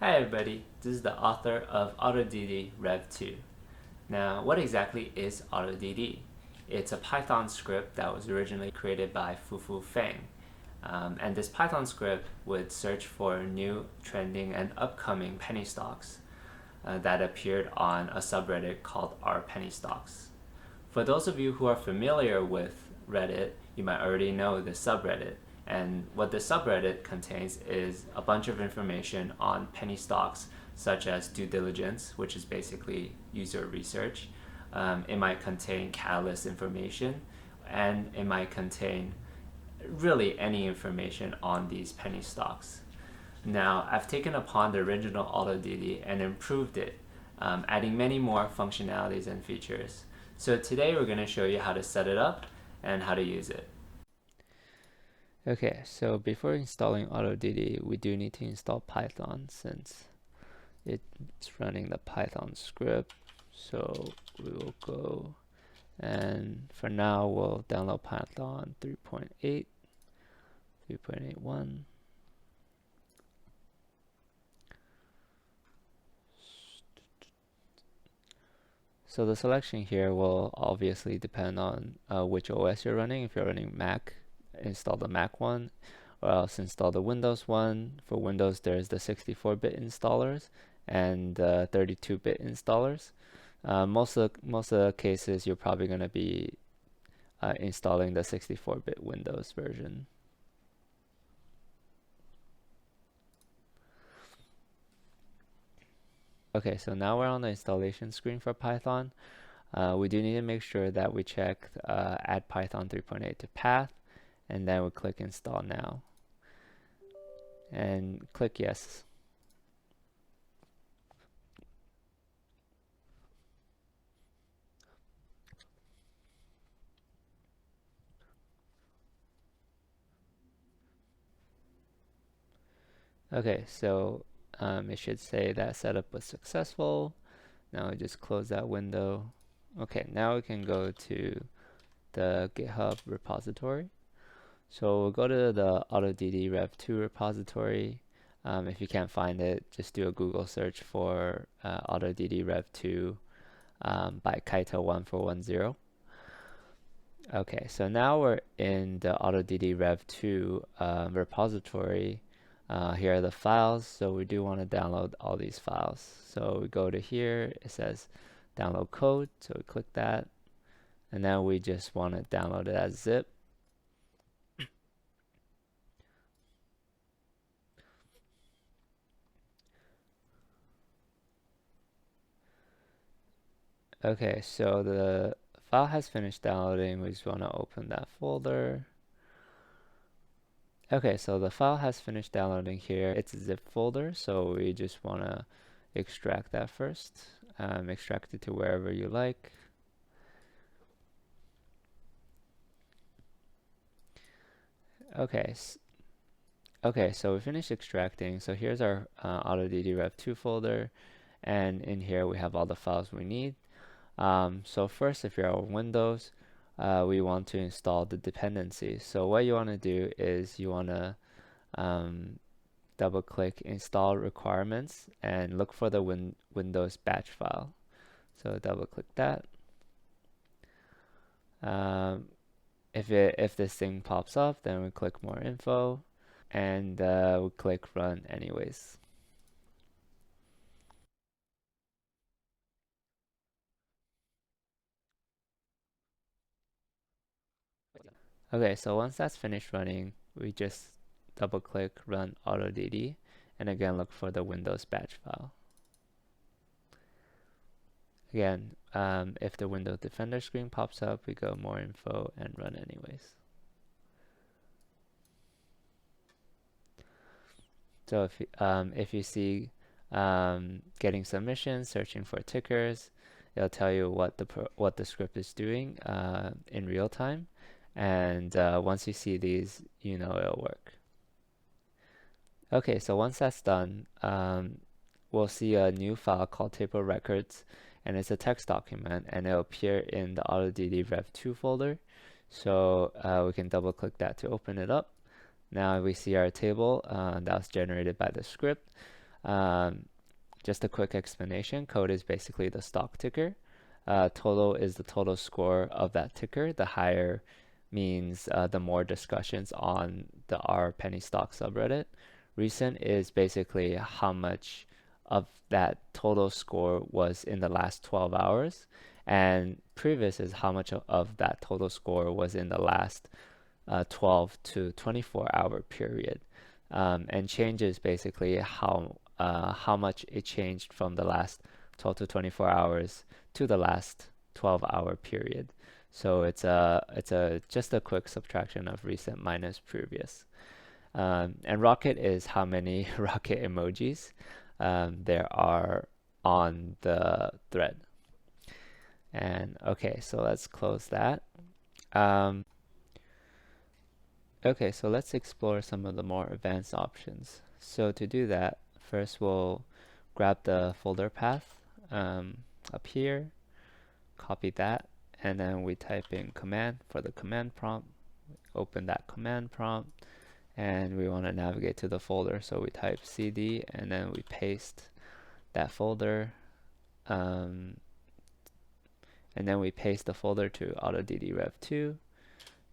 Hi everybody, this is the author of AutoDD Rev 2. Now, what exactly is AutoDD? It's a Python script that was originally created by Fufu Feng. And this Python script would search for new, trending, and upcoming penny stocks that appeared on a subreddit called r pennystocks. For those of you who are familiar with Reddit, you might already know the subreddit. And what the subreddit contains is a bunch of information on penny stocks, such as due diligence, which is basically user research. It might contain catalyst information, and it might contain really any information on these penny stocks. Now, I've taken upon the original AutoDD and improved it, adding many more functionalities and features. So today we're going to show you how to set it up and how to use it. Okay, so before installing AutoDD, we do need to install Python since it's running the Python script. So we will go, and for now we'll download Python 3.8, 3.81. So the selection here will obviously depend on which OS you're running. If you're running Mac, install the Mac one, or else install the Windows one. For Windows, there's the 64-bit installers and 32-bit installers. Most of the cases, you're probably going to be installing the 64-bit Windows version. Okay, so now we're on the installation screen for Python. We do need to make sure that we check add Python 3.8 to path, and then we click install now and click yes. Okay, so it should say that setup was successful. Now we just close that window. Okay, now we can go to the GitHub repository. So we'll go to the AutoDD Rev 2 repository. If you can't find it, just do a Google search for AutoDD Rev 2 by Kaito1410. Okay, so now we're in the AutoDD Rev 2 repository. Here are the files, so we do want to download all these files. So we go to here, it says download code, so we click that, and now we just want to download it as zip. Okay, so the file has finished downloading. We just want to open that folder. Okay, so the file has finished downloading here. It's a zip folder, so we just want to extract that first. Extract it to wherever you like. Okay, so we finished extracting. So here's our AutoDD Rev 2 folder, and in here we have all the files we need. So first, if you're on Windows, we want to install the dependencies. So what you want to do is you want to double click install requirements and look for the Windows batch file. So double click that. If this thing pops up, then we click more info, and we click run anyways. Okay, so once that's finished running, we just double click run AutoDD, and again look for the Windows batch file. Again, if the Windows Defender screen pops up, we go more info and run anyways. So if you see getting submissions, searching for tickers, it'll tell you what the script is doing in real time, and once you see these, you know it'll work. Okay, so once that's done, we'll see a new file called table records, and it's a text document, and it'll appear in the AutoDD Rev 2 folder. So we can double click that to open it up. Now we see our table that was generated by the script. Just a quick explanation. Code is basically the stock ticker. Total is the total score of that ticker. The higher means the more discussions on the R penny stock subreddit. Recent is basically how much of that total score was in the last 12 hours. And previous is how much of that total score was in the last 12 to 24-hour period. And change is basically how much it changed from the last 12 to 24 hours to the last 12-hour period. So it's just a quick subtraction of recent minus previous. And rocket is how many rocket emojis there are on the thread. And okay, so let's close that. Okay, so let's explore some of the more advanced options. So to do that, first we'll grab the folder path up here, copy that, and then we type in command for the command prompt, open that command prompt, and we want to navigate to the folder, so we type cd and then we paste that folder, and then we paste the folder to AutoDD rev2,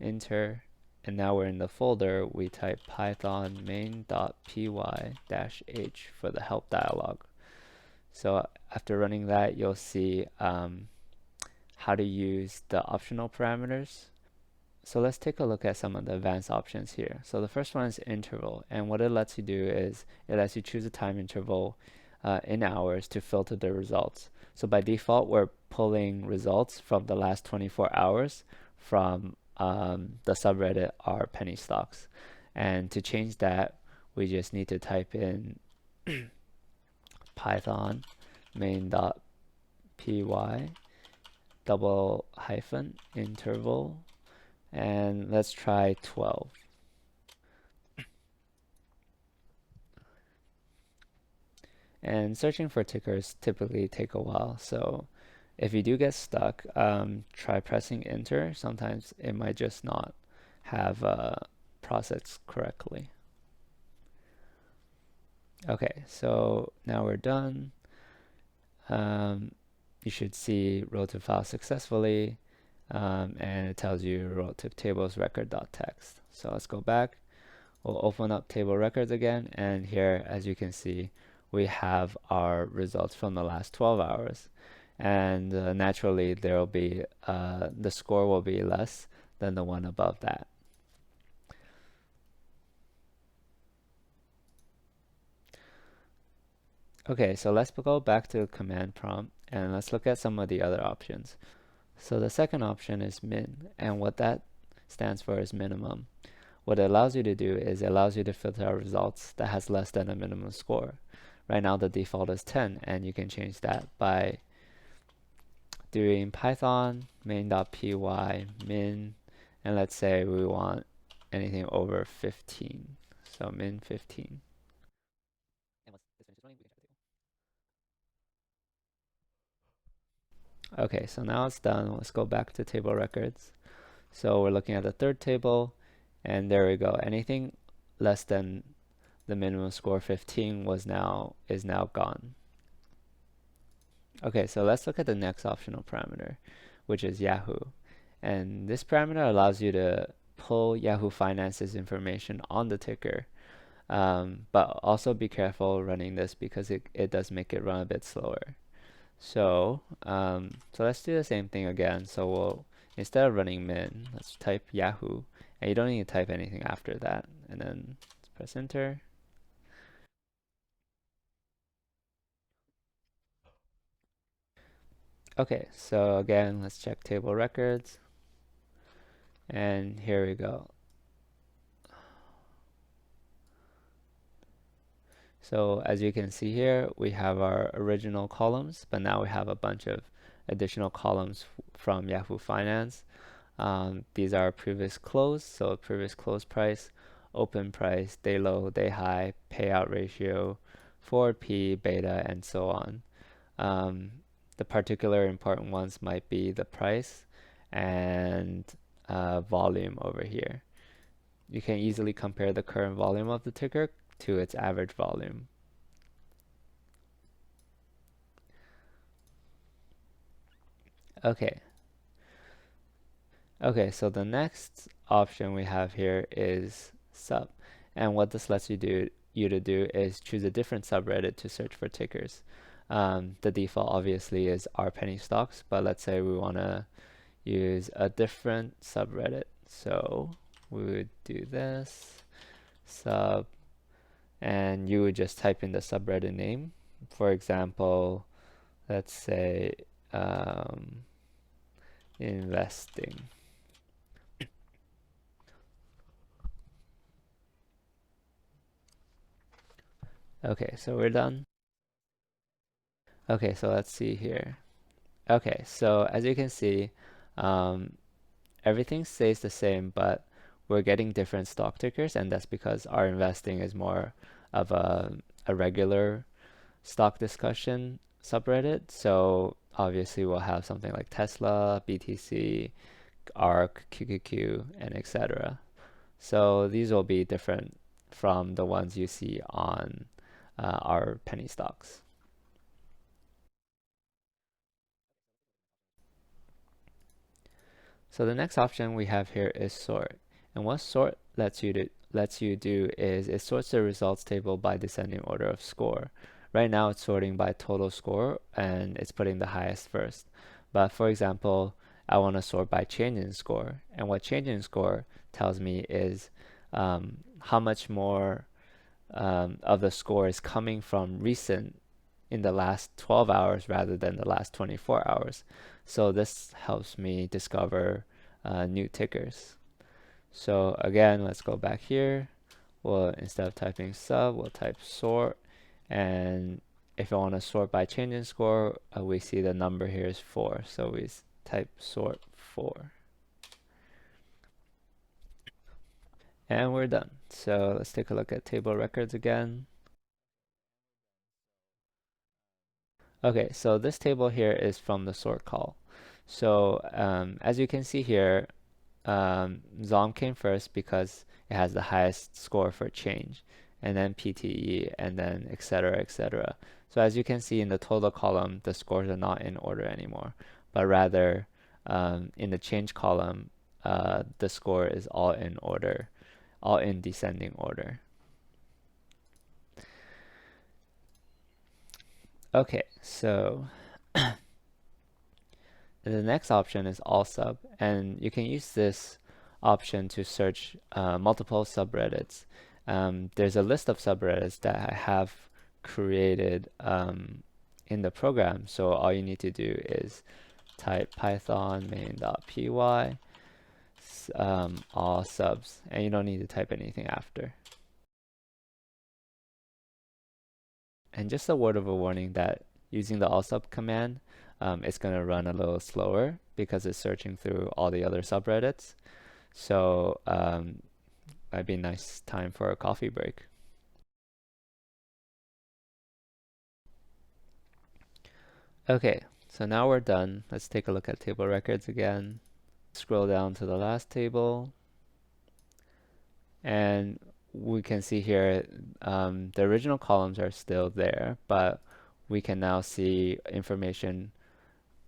enter, and now we're in the folder. We type python main.py -h for the help dialog. So after running that, you'll see how to use the optional parameters. So let's take a look at some of the advanced options here. So the first one is interval, and what it lets you do is it lets you choose a time interval in hours to filter the results. So by default, we're pulling results from the last 24 hours from the subreddit R penny stocks. And to change that, we just need to type in python main.py double hyphen interval, and let's try 12. And searching for tickers typically take a while, so if you do get stuck, try pressing enter. Sometimes it might just not have processed correctly. Okay, so now we're done. You should see relative file successfully, and it tells you relative tables record.txt. So let's go back. We'll open up table records again, and here, as you can see, we have our results from the last 12 hours. And naturally there will be the score will be less than the one above that. Okay, so let's go back to the command prompt and let's look at some of the other options. So the second option is min, and what that stands for is minimum. What it allows you to do is it allows you to filter out results that has less than a minimum score. Right now the default is 10, and you can change that by doing python main.py min, and let's say we want anything over 15, so min 15. Okay, so now it's done. Let's go back to table records. So we're looking at the third table, and there we go. Anything less than the minimum score 15 is now gone. Okay, so let's look at the next optional parameter, which is Yahoo. And this parameter allows you to pull Yahoo Finance's information on the ticker. But also be careful running this because it does make it run a bit slower. So let's do the same thing again. So we'll, instead of running min, let's type Yahoo. And you don't need to type anything after that. And then let's press enter. Okay, so again, let's check table records. And here we go. So as you can see here, we have our original columns, but now we have a bunch of additional columns from Yahoo Finance. These are previous close, so previous close price, open price, day low, day high, payout ratio, forward P, beta, and so on. The particular important ones might be the price and volume over here. You can easily compare the current volume of the ticker to its average volume. Okay. Okay, so the next option we have here is sub. And what this lets you to do is choose a different subreddit to search for tickers. The default obviously is our penny stocks, but let's say we want to use a different subreddit. So we would do this sub, and you would just type in the subreddit name. For example, let's say investing. Okay, so we're done. Okay, so let's see here. Okay, so as you can see, um, everything stays the same, but we're getting different stock tickers, and that's because our investing is more of a regular stock discussion subreddit. So obviously we'll have something like Tesla, BTC, ARK, QQQ, and etc. So these will be different from the ones you see on our penny stocks. So the next option we have here is sort. And what sort lets you do is it sorts the results table by descending order of score. Right now it's sorting by total score and it's putting the highest first. But for example, I want to sort by change in score. And what change in score tells me is how much more of the score is coming from recent in the last 12 hours rather than the last 24 hours. So this helps me discover new tickers. So again, let's go back here. Well, instead of typing sub, we'll type sort. And if I want to sort by change in score, we see the number here is 4. So we type sort 4. And we're done. So let's take a look at table records again. Okay, so this table here is from the sort call. So as you can see here, Zom came first because it has the highest score for change, and then PTE, and then etc. etc. So as you can see in the total column, the scores are not in order anymore, but rather in the change column, the score is all in order, all in descending order. Okay, so the next option is all sub, and you can use this option to search multiple subreddits. There's a list of subreddits that I have created in the program, so all you need to do is type python main.py all subs, and you don't need to type anything after. And just a word of a warning that using the all sub command, it's going to run a little slower because it's searching through all the other subreddits. So might be a nice time for a coffee break. Okay, so now we're done. Let's take a look at table records again. Scroll down to the last table. And we can see here the original columns are still there, but we can now see information.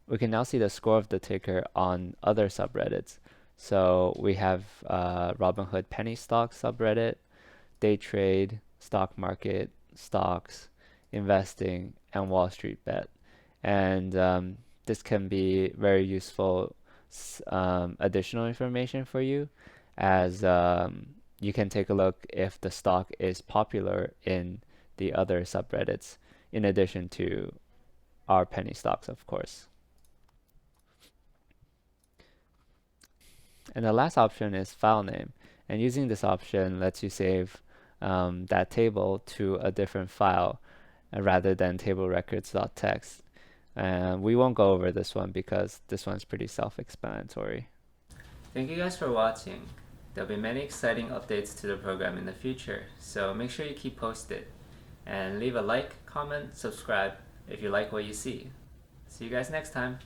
We can now see the score of the ticker on other subreddits. So we have Robinhood Penny Stocks subreddit, day trade, stock market, stocks, investing, and Wall Street bet. And this can be very useful additional information for you, as you can take a look if the stock is popular in the other subreddits, in addition to our penny stocks, of course. And the last option is file name. And using this option lets you save that table to a different file rather than table records.txt. And we won't go over this one because this one's pretty self-explanatory. Thank you guys for watching. There'll be many exciting updates to the program in the future, so make sure you keep posted. And leave a like, comment, subscribe if you like what you see. See you guys next time.